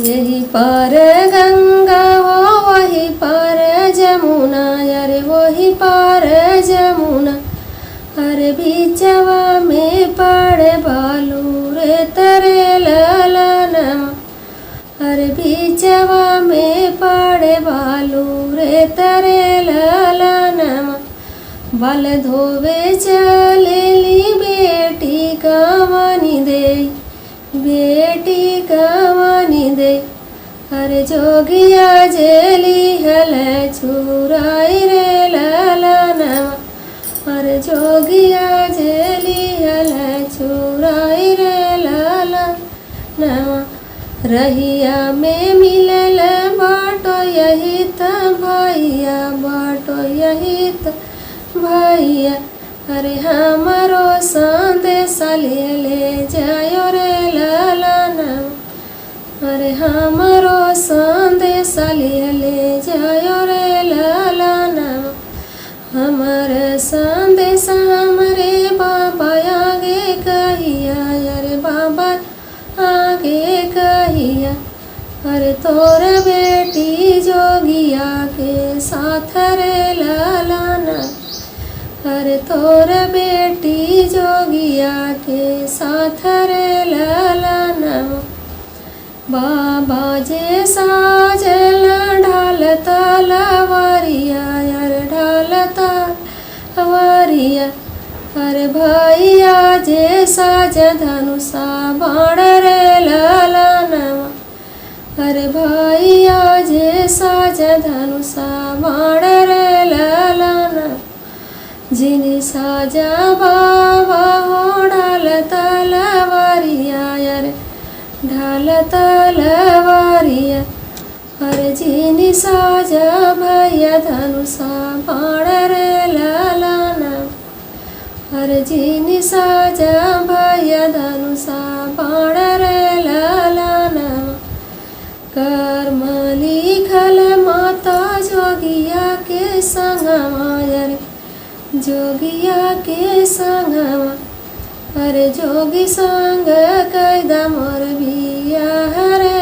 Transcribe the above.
यही पार गंगा हो वही पार जमुना, अरे वही पार जमुना। अरे बीचवा में पड़े बालू रे तरे ललनमा, अरे बीचवा में पड़े बालू रे तरे ललनमा। बाल धोवे चलेली बेटी कमानी दे, बेटी कमानी दे। अरे जोगिया जेली हल छुराई रे ललनमा, अरे जोगिया जेली हल छुराई रे ललनमा। रहिया में मिलल बाटो यही त भैया, बाटो यही त भैया। अरे हमारो संदेश ले जायो रे ललनमा, अरे हमारो संदेश ले जायो रे ललनमा। हमर संदेश हमरे बाबा आगे कहिया, अरे बाबा आगे कहिया। अरे तोर बेटी जोगिया के साथ रे ललनमा, अरे तोर बेटी जोगिया के साथ रे ललनमा। बाबा जे साजल ढाल तलवारिया, अरे ढाल तलवारिया। अरे भैया जे साज धनुषा बाण रे ललनमा, अरे भैया जे साज धनुषा बाण रे ललनमा। जिनी साजा बाबा हो ढाल तलवारिया, अरे ढाल तलवारिया। अरे जिनी साजा भैया धनुषा बाण रे ललनमा, अरे जिनी साजा भैया धनुषा बाण रे ललनमा। कर्म लिखल माता जोगिया के संगमा, अरे जोगिया के संगमा। अरे जोगी संग कैदा मोर बिया रे